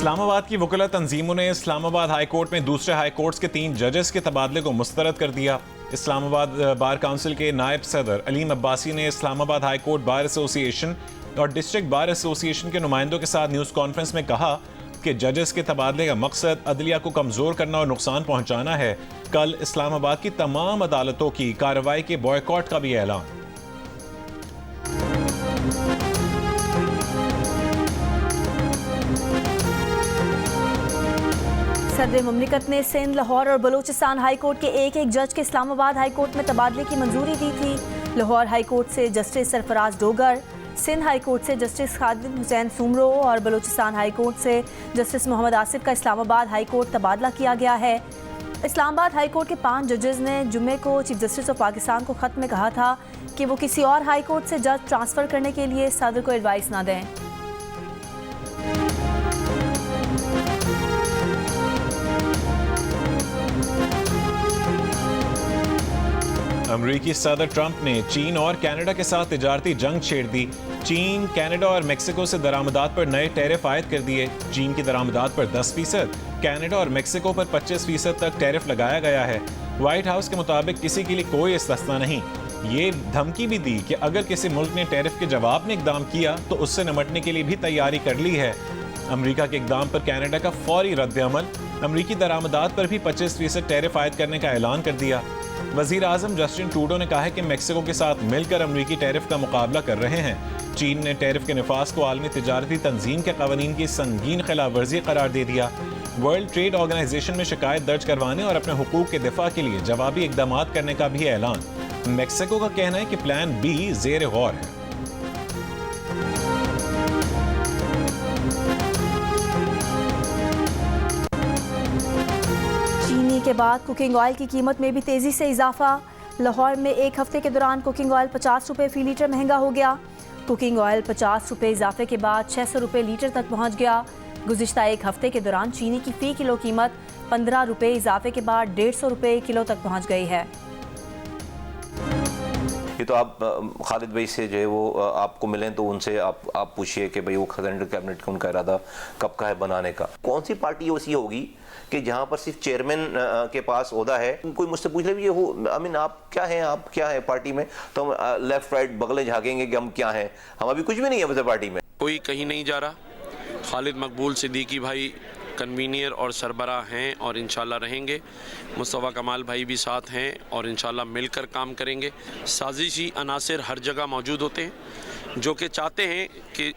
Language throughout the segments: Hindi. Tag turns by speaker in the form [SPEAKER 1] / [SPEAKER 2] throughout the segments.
[SPEAKER 1] इस्लामाबाद की वकीला तंजीमों ने इस्लामाबाद हाई कोर्ट में दूसरे हाई कोर्ट्स के 3 जजेस के तबादले को मुस्तरद कर दिया। इस्लामाबाद बार काउंसिल के नायब सदर अलीम अब्बासी ने Islamabad high court bar association और डिस्ट्रिक्ट बार एसोसिएशन के नुमाइंदों के साथ न्यूज़ कॉन्फ्रेंस में कहा कि जजेस के तबादले का मकसद अदलिया को कमज़ोर करना और नुकसान पहुँचाना है। कल इस्लामाबाद की तमाम अदालतों की कार्रवाई के बॉयकॉट का भी ऐलान।
[SPEAKER 2] सदर मुमलिकत ने सिंध, लाहौर और बलूचिस्तान हाई कोर्ट के एक जज के इस्लामाबाद हाई कोर्ट में तबादले की मंजूरी दी थी। लाहौर हाई कोर्ट से justice Sarfraz Dogar, Sindh high court से जस्टिस खादिम हुसैन सुमरो और बलूचिस्तान हाई कोर्ट से जस्टिस मोहम्मद आसिफ का इस्लामाबाद हाई कोर्ट तबादला किया गया है। इस्लामाबाद हाई कोर्ट के 5 जजेस ने जुम्मे को चीफ जस्टिस ऑफ पाकिस्तान को खत में कहा था कि वो किसी और हाई कोर्ट से जज ट्रांसफ़र करने के लिए सदर को एडवाइस ना दें।
[SPEAKER 1] अमरीकी सदर ट्रंप ने चीन और कनाडा के साथ तिजारती जंग छेड़ दी। चीन, कनाडा और मेक्सिको से दरामदात पर नए टैरिफ आयद कर दिए। चीन की दरामदात पर 10%, कनाडा और मेक्सिको पर 25% तक टैरिफ लगाया गया है। व्हाइट हाउस के मुताबिक किसी के लिए कोई इस्तिस्ना नहीं। ये धमकी भी दी कि अगर किसी मुल्क ने टैरिफ के जवाब में इकदाम किया तो उससे निपटने के लिए भी तैयारी कर ली है। अमरीका के इकदाम पर कनाडा का फौरी रद्द-ए-अमल। अमरीकी दरामदात पर भी 25% टैरिफ आयद करने का ऐलान कर दिया। वज़ीर आज़म जस्टिन ट्रूडो ने कहा है कि मेक्सिको के साथ मिलकर अमरीकी टैरिफ का मुकाबला कर रहे हैं। चीन ने टैरिफ के निफाज को आलमी तिजारती तंजीम के कवानीन की संगीन खिलाफ वर्जी करार दे दिया। वर्ल्ड ट्रेड ऑर्गेनाइजेशन में शिकायत दर्ज करवाने और अपने हुकूक के दिफा के लिए जवाबी इकदाम करने का भी ऐलान। मेक्सिको का कहना है कि प्लान बी ज़ेर गौर है।
[SPEAKER 2] के बाद कुकिंग ऑयल की कीमत में भी तेज़ी से इजाफा। लाहौर में एक हफ्ते के दौरान कुकिंग ऑयल 50 रुपये फ़ी लीटर महंगा हो गया। कुकिंग ऑयल 50 रुपये इजाफे के बाद 600 रुपये लीटर तक पहुंच गया। गुज़िश्ता एक हफ्ते के दौरान चीनी की फ़ी किलो कीमत 15 रुपये इजाफे के बाद 150 रुपये किलो तक पहुँच गई है।
[SPEAKER 3] ये तो आप खालिद भाई से जो है वो आपको मिलें तो उनसे आप पूछिए कि भाई वो सेंट्रल कैबिनेट का उनका इरादा कब का है बनाने का। कौन सी पार्टी ऐसी होगी कि जहाँ पर सिर्फ चेयरमैन के पास ओहदा है। कोई मुझसे पूछ ले भी ये हो आप क्या है पार्टी में, तो हम लेफ्ट राइट बगलें झाँकेंगे कि हम क्या हैं। हम अभी कुछ भी नहीं है वैसे पार्टी में।
[SPEAKER 4] कोई कहीं नहीं जा रहा। खालिद मकबूल सिद्दीकी भाई कन्वीनियर और सरबराह हैं और इंशाल्लाह रहेंगे। मुस्तफ़ा कमाल भाई भी साथ हैं और इंशाल्लाह मिलकर काम करेंगे। साजिशी अनासर हर जगह मौजूद होते हैं जो कि चाहते हैं कि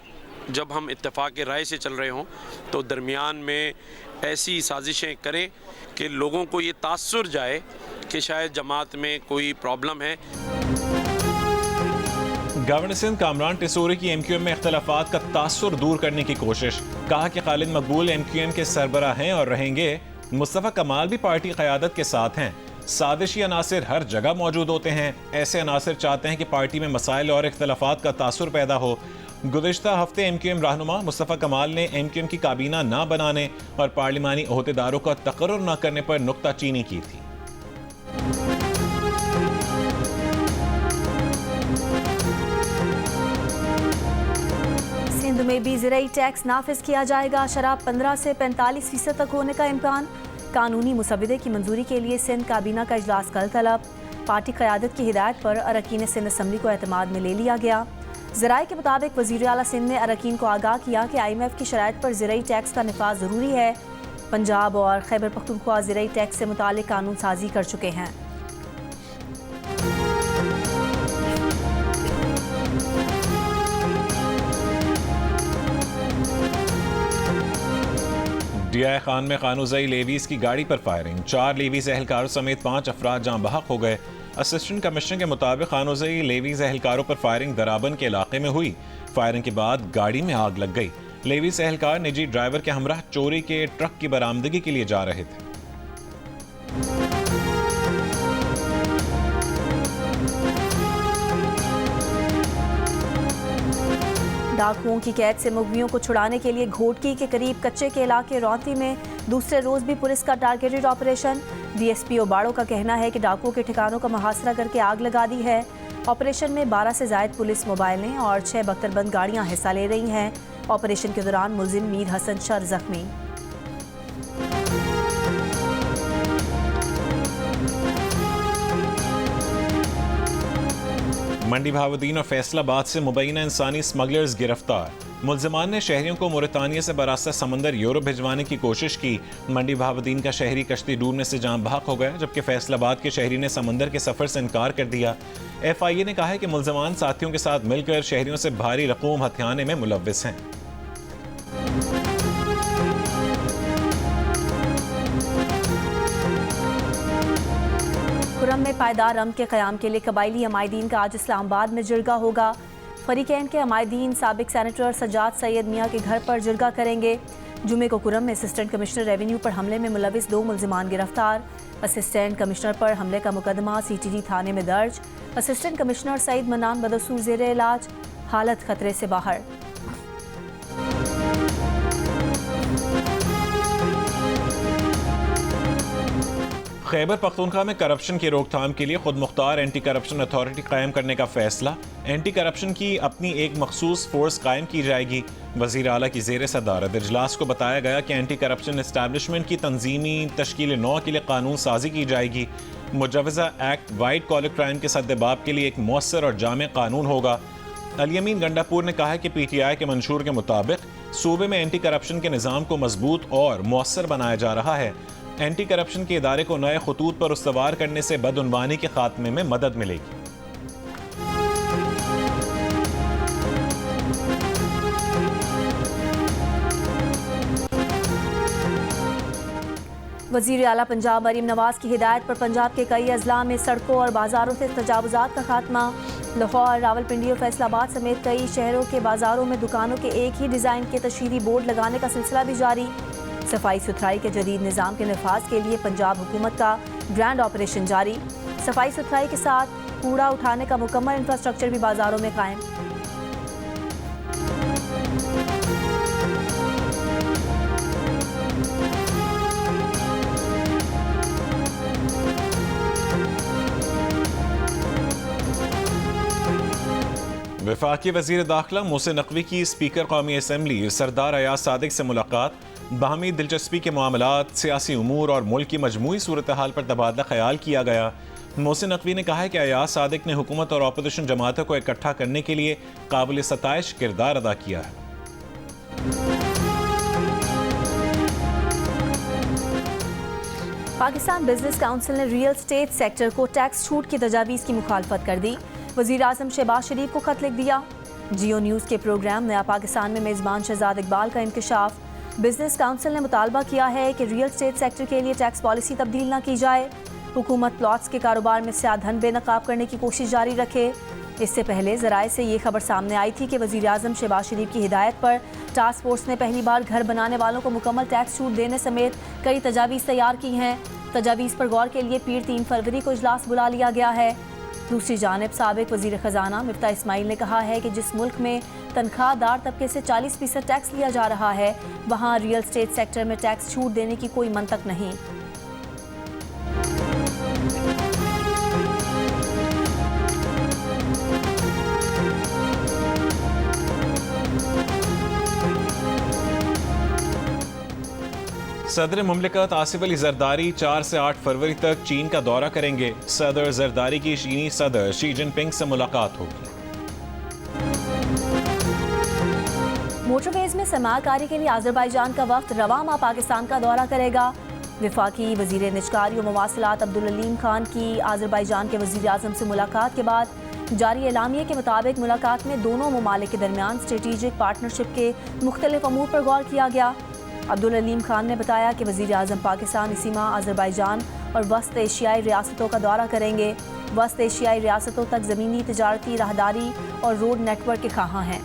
[SPEAKER 4] जब हम इत्तेफाक राय से चल रहे हों तो दरमियान में ऐसी साजिशें करें कि लोगों को ये तासुर जाए कि शायद जमात में कोई प्रॉब्लम है।
[SPEAKER 1] गवर्नर सिंध कामरान टिसोरी की एमक्यूएम में इख्तलाफात का तासुर दूर करने की कोशिश। कहा कि खालिद मकबूल एमक्यूएम के सरबराह हैं और रहेंगे। मुस्तफ़ा कमाल भी पार्टी क़यादत के साथ हैं। साजिशी अनासर हर जगह मौजूद होते हैं। ऐसे अनासर चाहते हैं कि पार्टी में मसाइल और इख्तलाफात का तासुर पैदा हो। गुज़िश्ता हफ्ते एमक्यूएम रहनुमा मुस्तफ़ा कमाल ने एमक्यूएम की काबीना ना बनाने और पार्लिमानी ओहदेदारों का तकर्रुर न करने पर नुक्ताचीनी की थी।
[SPEAKER 2] सिंध में भी ज़राई टैक्स नाफिज किया जाएगा। शराब 15 से 45% तक होने का इम्कान। कानूनी मुसवदे की मंजूरी के लिए सिंध काबीना का इजलास कल तलब। पार्टी क़यादत की हिदायत पर अरकान सिंध असम्बली को एतमाद में ले लिया गया। ज़राए के मुताबिक वज़ीर आला सिंध ने अरकान को आगाह किया कि IMF की शराइत पर ज़राई टैक्स का निफाज ज़रूरी है। पंजाब और खैबर पख्तूनख्वा ज़राई टैक्स से मुतालिक कानून साजी कर चुके हैं।
[SPEAKER 1] DI खान में कानूज़ई लेवीज़ की गाड़ी पर फायरिंग। 4 लेवीज़ एहलकारों समेत 5 अफराद जाँ बहक हो गए। असिस्टेंट कमिश्नर के मुताबिक कानूज़ई लेवीज़ एहलकारों पर फायरिंग दराबन के इलाके में हुई। फायरिंग के बाद गाड़ी में आग लग गई। लेवीज़ एहलकार निजी ड्राइवर के हमराह चोरी के ट्रक की बरामदगी के लिए जा रहे थे।
[SPEAKER 2] डाकुओं की कैद से मुगवियों को छुड़ाने के लिए घोटकी के करीब कच्चे के इलाके रौंती में दूसरे रोज भी पुलिस का टारगेटेड ऑपरेशन। DSP ओबाड़ो का कहना है कि डाकुओं के ठिकानों का मुहासरा करके आग लगा दी है। ऑपरेशन में 12 से जायद पुलिस मोबाइलें और 6 बख्तरबंद गाड़ियां हिस्सा ले रही हैं। ऑपरेशन के दौरान मुलजिम मीर हसन शर जख्मी।
[SPEAKER 1] मंडी बहाउद्दीन और फैसलाबाद से मुबैना इंसानी स्मगलर्स गिरफ्तार। मुलजमान ने शहरियों को मोरितानिया से बरास्ता समंदर यूरोप भिजवाने की कोशिश की। मंडी बहाउद्दीन का शहरी कश्ती डूबने से जान बहक हो गया, जबकि फैसलाबाद के शहरी ने समंदर के सफर से इनकार कर दिया। FIA ने कहा है कि मुलजमान साथियों के साथ मिलकर शहरियों से भारी रकूम हथियाने में मुलव्विस हैं।
[SPEAKER 2] खुर्रम में पायदार अमन के क़याम के लिए कबायली अमायदीन का आज इस्लामाबाद में जिरगा होगा। फरीकैन के अमायदीन साबिक सेनेटर सजाद सैयद मियाँ के घर पर जिरगा करेंगे। जुमे को खुर्रम में असिस्टेंट कमिश्नर रेवेन्यू पर हमले में मुलविस 2 मुलजिमान गिरफ्तार। असिस्टेंट कमिश्नर पर हमले का मुकदमा CTD थाने में दर्ज। असिस्टेंट कमिश्नर सईद मनान बदसूर ज़ेरे इलाज, हालत खतरे से बाहर।
[SPEAKER 1] खैबर पख्तूनख्वा में करप्शन की रोकथाम के लिए खुद मुख्तार एंटी करप्शन अथॉरिटी कायम करने का फैसला। एंटी करप्शन की अपनी एक मखसूस फोर्स कायम की जाएगी। वज़ीर आला की ज़ेर सदारत इजलास को बताया गया कि एंटी करप्शन एस्टैब्लिशमेंट की तंजीमी तश्कील नौ के लिए कानून साजी की जाएगी। मुजवज़ा एक्ट वाइट कॉलर क्राइम के सद्देबाब के लिए एक मौसर और जामे कानून होगा। अलियमीन गंडापुर ने कहा है कि PTI के मंशूर के मुताबिक सूबे में एंटी करप्शन के निज़ाम को मजबूत और मौसर बनाया जा रहा है। एंटी करप्शन के इदारे को नए खतूत पर उस्तवार करने से बदउनवानी के खात्मे में मदद मिलेगी।
[SPEAKER 2] वज़ीर आला पंजाब मरीम नवाज की हिदायत पर पंजाब के कई अजला में सड़कों और बाजारों से तजावुज़ात का खात्मा। लाहौर, रावलपिंडी और फैसलाबाद समेत कई शहरों के बाजारों में दुकानों के एक ही डिज़ाइन के तशहीरी बोर्ड लगाने का सिलसिला भी जारी। सफाई सुथराई के जदीद निज़ाम के नफाज के लिए पंजाब हुकूमत का ग्रैंड ऑपरेशन जारी। सफाई सुथराई के साथ कूड़ा उठाने का मुकम्मल इंफ्रास्ट्रक्चर भी बाजारों में कायम।
[SPEAKER 1] वफाकी वज़ीर दाखिला मोहसिन नकवी की स्पीकर कौमी असम्बली सरदार अयाज सादिक से मुलाकात। बाहमी दिलचस्पी के मामलात, सियासी उमूर और मुल्क की मजमूई सूरत हाल पर तबादला ख्याल किया गया। मोहसिन नकवी ने कहा है कि अयाज सादिक ने हुकूमत और अपोजिशन जमातों को इकट्ठा करने के लिए काबिल सताइश किरदार अदा किया है।
[SPEAKER 2] पाकिस्तान बिजनेस काउंसिल ने रियल स्टेट सेक्टर को टैक्स छूट की तजावीज़ की मुखालफत कर दी। वज़ीर आज़म शहबाज शरीफ को खत लिख दिया। जियो न्यूज़ के प्रोग्राम नया पाकिस्तान में मेज़बान शहजाद इकबाल का इंकशाफ। बिजनेस काउंसिल ने मुतालबा किया है कि रियल स्टेट सेक्टर के लिए टैक्स पॉलिसी तब्दील न की जाए। हुकूमत प्लॉट्स के कारोबार में से धन बेनकाब करने की कोशिश जारी रखे। इससे पहले ज़राए से ये खबर सामने आई थी कि वज़ीर आज़म शहबाज शरीफ की हिदायत पर टास्क फोर्स ने पहली बार घर बनाने वालों को मुकम्मल टैक्स छूट देने समेत कई तजावीज़ तैयार की हैं। तजावीज़ पर गौर के लिए पीर 3 फरवरी को इजलास बुला लिया गया है। दूसरी जानिब साबिक वज़ीर ख़जाना मिफ्ता इस्माइल ने कहा है कि जिस मुल्क में तनख्वाहदार तबके से 40% टैक्स लिया जा रहा है, वहाँ रियल स्टेट सेक्टर में टैक्स छूट देने की कोई मंतक नहीं।
[SPEAKER 1] सदर मुमलिकत आसिफ अली जरदारी 4 से 8 फरवरी तक चीन का दौरा करेंगे। सदर जरदारी की चीनी सदर शी जिनपिंग से मुलाकात होगी।
[SPEAKER 2] मोटरवेज में सरमाकारी के लिए आज़रबाईजान का वक्त रवा माह पाकिस्तान का दौरा करेगा। वफाकी वज़ीर निजकारी और मवासिलात अब्दुल अलीम खान की आज़रबाईजान के वज़ीर आज़म से मुलाकात के बाद जारी एलामिये के मुताबिक मुलाकात में दोनों ममालिक के दरमियान स्ट्रेटेजिक पार्टनरशिप के मुख्तलिफ अमूर पर गौर किया गया। अब्दुल अलीम खान ने बताया कि वज़ीर आज़म पाकिस्तान इसी माह आज़रबाईजान और वस्त एशियाई रियासतों का दौरा करेंगे। वस्त एशियाई रियासतों तक ज़मीनी तजारती राहदारी और रोड नेटवर्क के ख़्वाहां हैं।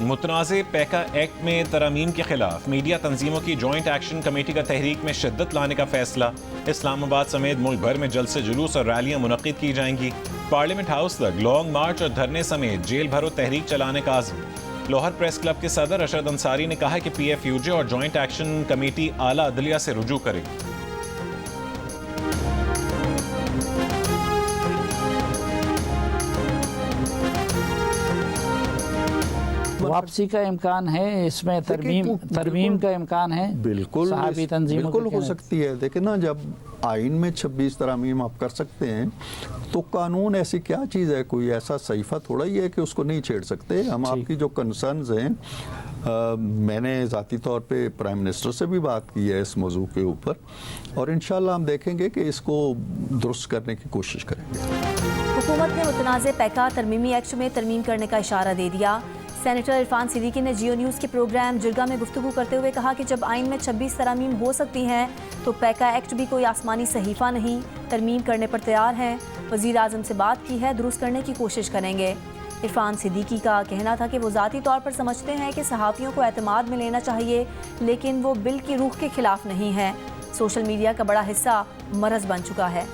[SPEAKER 1] मुतनाज़े पैका एक्ट में तरमीम के खिलाफ मीडिया तंजीमों की जॉइंट एक्शन कमेटी का तहरीक में शिद्दत लाने का फैसला। इस्लामाबाद समेत मुल्क भर में जलसे जुलूस और रैलियां मुनक्किद की जाएंगी। पार्लियामेंट हाउस तक लॉन्ग मार्च और धरने समेत जेल भरो तहरीक चलाने का आज़म। लाहौर प्रेस क्लब के सदर अशरद अंसारी ने कहा कि PFUJ और जॉइंट एक्शन कमेटी आला अदलिया से रुजू करे।
[SPEAKER 5] वापसी का इम्कान है, इसमें तरमीम का इम्कान है।
[SPEAKER 6] बिल्कुल
[SPEAKER 5] सहाबी तंजीमों
[SPEAKER 6] बिल्कुल हो सकती है। देखिए ना, जब आइन में 26 तरमीम आप कर सकते हैं तो कानून ऐसी क्या चीज़ है, कोई ऐसा सहीफा थोड़ा ही है कि उसको नहीं छेड़ सकते। हम आपकी जो कंसर्न्स हैं, मैंने ज़ाती तौर पे प्राइम मिनिस्टर से भी बात की है इस मौजू के ऊपर, और इंशाल्लाह हम देखेंगे कि इसको दुरुस्त करने की कोशिश करेंगे।
[SPEAKER 2] हुकूमत ने मुतनाज़ पैका तरमीमी एक्ट में तरमीम करने का इशारा दे दिया। सेनेटर इरफान सिद्दीकी ने जियो न्यूज़ के प्रोग्राम जिरगा में गुफ्तगू करते हुए कहा कि जब आइन में 26 तरमीम हो सकती हैं तो पैका एक्ट भी कोई आसमानी सहीफ़ा नहीं, तरमीम करने पर तैयार हैं। वज़ीर आज़म से बात की है, दुरुस्त करने की कोशिश करेंगे। इरफान सिद्दीकी का कहना था कि वो ज़ाती तौर पर समझते हैं कि सहाफ़ियों को एतमाद में लेना चाहिए, लेकिन वो बिल की रूह के खिलाफ नहीं है। सोशल मीडिया का बड़ा हिस्सा मरज़ बन चुका है।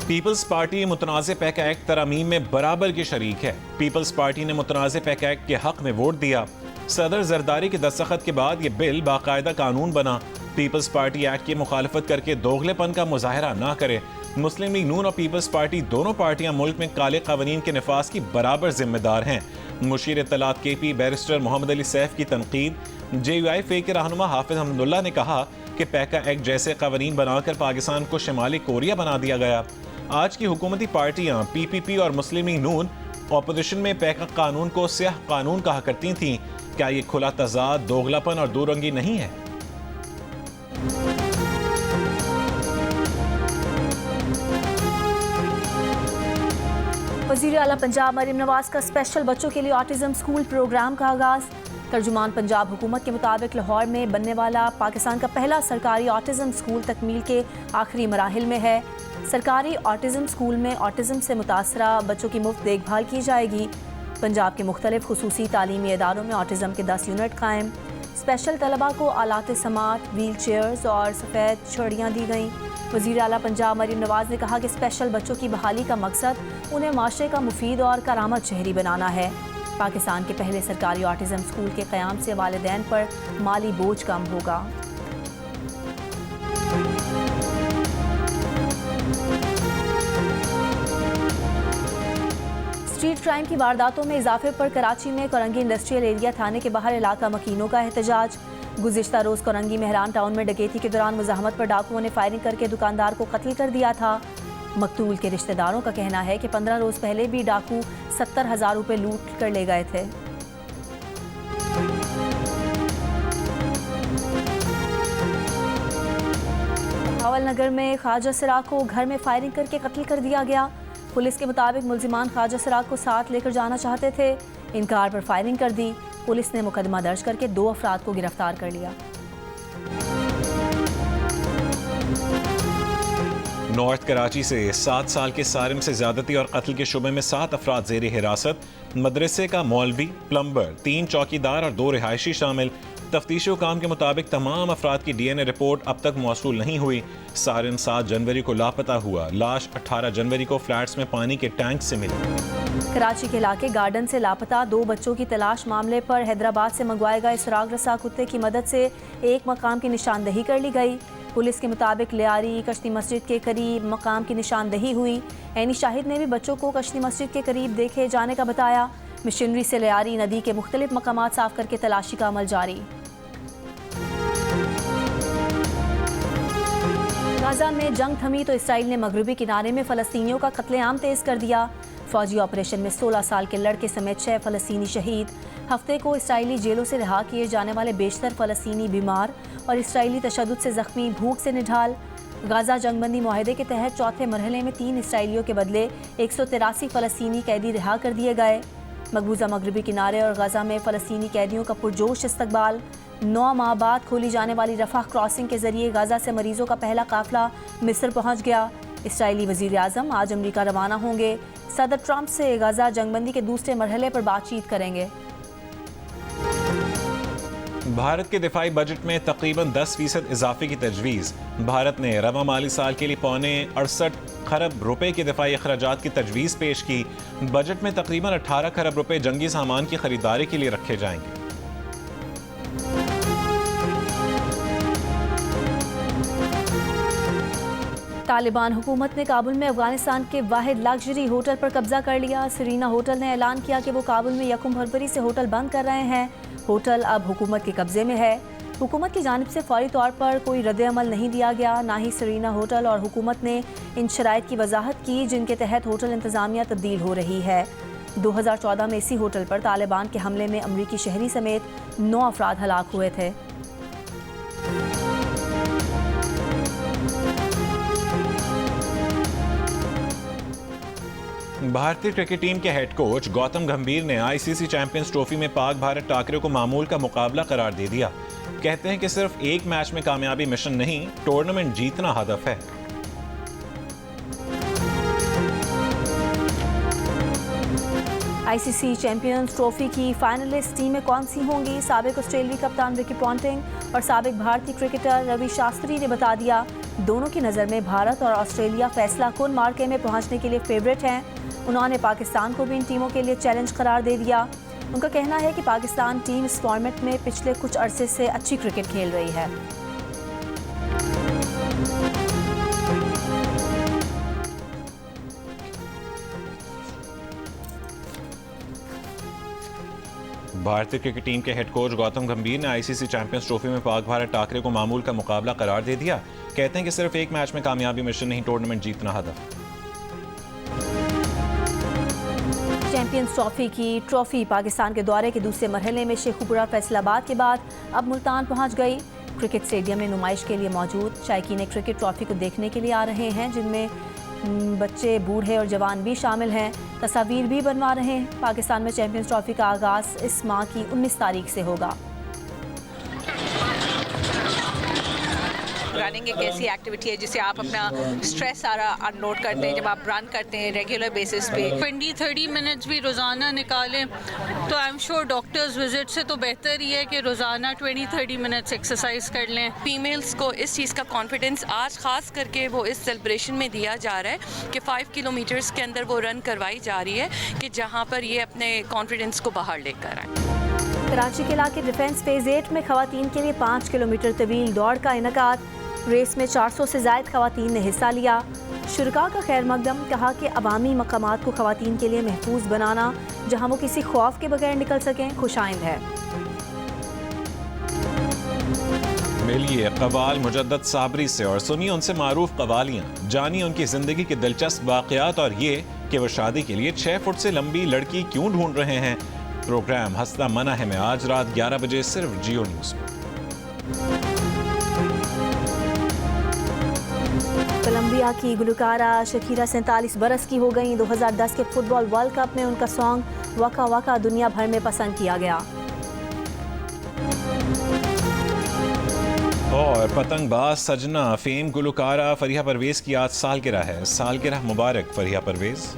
[SPEAKER 1] पीपल्स पार्टी मुतनाज़ पैका एक्ट तरमीम में बराबर की शरीक है। पीपल्स पार्टी ने मुतनाज़ पैका एक्ट के हक में वोट दिया। सदर जरदारी के दस्तखत के बाद ये बिल बाकायदा कानून बना। पीपल्स पार्टी एक्ट की मुखालफत करके दोगलेपन का मुजाहरा ना करे। मुस्लिम लीग नून और पीपल्स पार्टी दोनों पार्टियां मुल्क में काले कवानीन के नफाज की बराबर जिम्मेदार हैं। मुशीर इत्तलात KP बैरिस्टर मोहम्मद अली सैफ की तनकीद। JUIF के रहनुमा हाफिज हमदुल्ला ने कहा कि पैका एक्ट जैसे कवानीन बनाकर पाकिस्तान को शिमाली कोरिया बना दिया गया। आज की हुकूमती पार्टियां PPP और मुस्लिम लीग नून अपोजिशन में पैका कानून को स्याह कानून कहा करती थीं। क्या ये खुला तजाद, दोगलापन और दूरंगी नहीं है?
[SPEAKER 2] वज़ीर आला पंजाब मरीम नवाज का स्पेशल बच्चों के लिए ऑटिज़म स्कूल प्रोग्राम का आगाज़। तर्जुमान पंजाब हुकूमत के मुताबिक लाहौर में बनने वाला पाकिस्तान का पहला सरकारी ऑटिज़म स्कूल तकमील के आखिरी मराहिल में है। सरकारी ऑटिज़म स्कूल में ऑटिज़म से मुतासरा बच्चों की मुफ्त देखभाल की जाएगी। पंजाब के मुख्तलिफ खुसूसी तालीमी इदारों में ऑटिज़म के 10 यूनिट कायम। स्पेशल तलबा को आलात समात, व्हील चेयर्स और सफ़ेद छड़ियाँ दी गईं। वज़ीर आला पंजाब मरीम नवाज ने कहा कि स्पेशल बच्चों की बहाली का मकसद उन्हें माशरे का मुफीद और करामत शहरी बनाना है। पाकिस्तान के पहले सरकारी ऑटिज़म स्कूल के क़याम से वालिदैन पर माली बोझ कम होगा। स्ट्रीट क्राइम की वारदातों में इजाफे पर कराची में कोरंगी इंडस्ट्रियल एरिया थाने के बाहर इलाका मकीनों का एहतजाज। गुज़िश्ता रोज़ कोरंगी मेहरान टाउन में डकैती के दौरान मुज़ाहमत पर डाकुओं ने फायरिंग करके दुकानदार को कत्ल कर दिया था। मकतूल के रिश्तेदारों का कहना है कि 15 रोज़ पहले भी डाकू 70,000 रुपये लूट कर ले गए थे। भावलनगर में ख्वाजा सिराग को घर में फायरिंग करके कत्ल कर दिया गया। पुलिस के मुताबिक मुलजिमान ख्वाजा सिराग को साथ लेकर जाना चाहते थे, इनकार पर फायरिंग कर दी। पुलिस ने मुकदमा दर्ज करके 2 अफराद को गिरफ्तार कर लिया।
[SPEAKER 1] नॉर्थ कराची से 7 साल के सारिम से ज्यादती और कत्ल के शुबे में 7 अफराद ज़ेर हिरासत। मदरसे का मौलवी, प्लम्बर, 3 चौकीदार और 2 रिहायशी शामिल। तफ्तीशी हुकाम के मुताबिक तमाम अफराद की DNA रिपोर्ट अब तक मौसूल नहीं हुई। सारिम 7 जनवरी को लापता हुआ। लाश 18 जनवरी को फ्लैट्स में पानी के टैंक से मिली।
[SPEAKER 2] कराची के इलाके गार्डन से लापता 2 बच्चों की तलाश मामले पर हैदराबाद से मंगवाए गए सुराग रसा कुत्ते की मदद से एक मकाम की निशानदही कर ली गई। पुलिस के मुताबिक लियारी कश्ती मस्जिद के करीब मकाम की निशानदही हुई। ऐनी शाहिद ने भी बच्चों को कश्ती मस्जिद के करीब देखे जाने का बताया। मशीनरी से लियारी नदी के मुख्तलिफ मकामात साफ करके तलाशी का अमल जारी। गाजा में जंग थमी तो इसराइल ने मगरबी किनारे में फ़लस्तीनियों का कत्लेआम तेज़ कर दिया। फौजी ऑपरेशन में 16 साल के लड़के समेत 6 फ़लस्तीनी शहीद। हफ्ते को इसराइली जेलों से रिहा किए जाने वाले बेशतर फ़लस्तीनी बीमार और इसराइली तशद्दुद से ज़ख्मी, भूख से निढाल। गाजा जंगबंदी मुआहदे के तहत चौथे मरहले में 3 इसराइलियों के बदले 183 फ़लस्तीनी कैदी रिहा कर दिए गए। मकबूजा मगरबी किनारे और गाजा में फ़लस्तीनी कैदियों का पुरजोश इस्तकबाल। 9 माह बाद खोली जाने वाली रफ़ाह क्रॉसिंग के जरिए गाजा से मरीजों का पहला काफिला मिस्र पहुँच गया। इसराइली वज़ीर आज़म आज अमरीका रवाना होंगे। सदर ट्रंप से गाजा जंगबंदी के दूसरे मरहले पर बातचीत करेंगे।
[SPEAKER 1] भारत के दिफाई बजट में तकरीबन 10% इजाफे की तजवीज़। भारत ने रवा माली साल के लिए £68 खरब रुपए के दिफाई अखराजात की तजवीज़ पेश की। बजट में तकरीबन 18 खरब रुपए जंगी सामान की खरीदारी के लिए रखे जाएंगे।
[SPEAKER 2] तालिबान हुकूमत ने काबुल में अफगानिस्तान के वाहिद लग्जरी होटल पर कब्जा कर लिया। सरीना होटल ने ऐलान किया कि वो काबुल में 1 फरवरी से होटल बंद कर रहे हैं। होटल अब हुकूमत के कब्जे में है। हुकूमत की जानिब से फौरी तौर पर कोई रद्द-ए-अमल नहीं दिया गया। ना ही सरीना होटल और हुकूमत ने इन शराइत की वजाहत की जिनके तहत होटल इंतजामिया तब्दील हो रही है। 2014 में इसी होटल पर तालिबान के हमले में अमरीकी शहरी समेत 9 अफराद हलाक हुए थे।
[SPEAKER 1] भारतीय क्रिकेट टीम के हेड कोच गौतम गंभीर ने आईसीसी चैंपियंस ट्रॉफी में पाक भारत टाकरे को मामूल का मुकाबला करार दे दिया। कहते हैं कि सिर्फ एक मैच में कामयाबी मिशन नहीं, टूर्नामेंट जीतना हदफ है।
[SPEAKER 2] आईसीसी चैंपियंस ट्रॉफी की फाइनलिस्ट टीमें कौन सी होंगी? साबिक ऑस्ट्रेलियाई कप्तान रिकी पॉन्टिंग और साबिक भारतीय क्रिकेटर रवि शास्त्री ने बता दिया। दोनों की नज़र में भारत और ऑस्ट्रेलिया फैसला कुन मार्के में पहुंचने के लिए फेवरेट हैं। उन्होंने पाकिस्तान को भी इन टीमों के लिए चैलेंज करार दे दिया। उनका कहना है कि पाकिस्तान टीम इस फॉर्मेट में पिछले कुछ अरसे से अच्छी क्रिकेट खेल रही है।
[SPEAKER 1] भारतीय क्रिकेट टीम के हेड कोच गौतम गंभीर ने आईसीसी चैंपियंस ट्रॉफी में पाक भारत टाकरे को मामूल का मुकाबला करार दे दिया। कहते हैं कि सिर्फ एक मैच में कामयाबी मिशन नहीं, टूर्नामेंट जीतना हदफ।
[SPEAKER 2] चैंपियंस ट्रॉफी की ट्रॉफी पाकिस्तान के दौरे के दूसरे मरहले में शेखुपुरा फैसलाबाद के बाद अब मुल्तान पहुंच गई। क्रिकेट स्टेडियम में नुमाइश के लिए मौजूद शायकीन क्रिकेट ट्रॉफी को देखने के लिए आ रहे हैं, जिनमें बच्चे, बूढ़े और जवान भी शामिल हैं। तस्वीर भी बनवा रहे हैं। पाकिस्तान में चैंपियंस ट्रॉफी का आगाज़ इस माह की 19 तारीख से होगा।
[SPEAKER 7] रनिंग एक ऐसी एक्टिविटी है जिससे आप अपना स्ट्रेस सारा अनलोड करते हैं जब आप रन करते हैं रेगुलर बेसिस पे।
[SPEAKER 8] 20-30 मिनट्स भी रोज़ाना निकालें तो I am sure doctors visit से तो बेहतर ही है कि रोज़ाना 20-30 मिनट्स एक्सरसाइज कर लें।
[SPEAKER 9] फीमेल्स को इस चीज़ का कॉन्फिडेंस आज ख़ास करके वो इस सेलिब्रेशन में दिया जा रहा है कि 5 किलोमीटर्स के अंदर वो रन करवाई जा रही है कि जहाँ पर ये अपने कॉन्फिडेंस को बाहर लेकर आए।
[SPEAKER 2] कराची के इलाके डिफेंस फेज 8 में खवातीन के लिए 5 किलोमीटर तवील दौड़ का इनकाद। रेस में 400 से ज़ायद खवातीन ने हिस्सा लिया। शुरका का खैर मकदम, कहा कि अवामी मकामात को खवातीन के लिए महफूज बनाना जहां वो किसी खौफ के बगैर निकल सकें खुशाइंद है।
[SPEAKER 1] मिलिए कवाल मुजद्दद साबरी से और सुनिए उनसे मारूफ कवालियाँ, जानिए उनकी ज़िंदगी के दिलचस्प वाक़यात और ये कि वो शादी के लिए 6 फुट से लंबी लड़की क्यों ढूंढ रहे हैं। प्रोग्राम हंसना मना है में आज रात 11 बजे सिर्फ जियो न्यूज़ पर।
[SPEAKER 2] कोलंबिया की गुलकारा शकीरा 47 बरस की हो गई। 2010 के फुटबॉल वर्ल्ड कप में उनका सॉन्ग वका वका दुनिया भर में पसंद किया गया।
[SPEAKER 1] और पतंगबाज सजना फेम गुलकारा फरीहा परवेज की आज सालगिरह है। सालगिरह मुबारक फरीहा परवेज।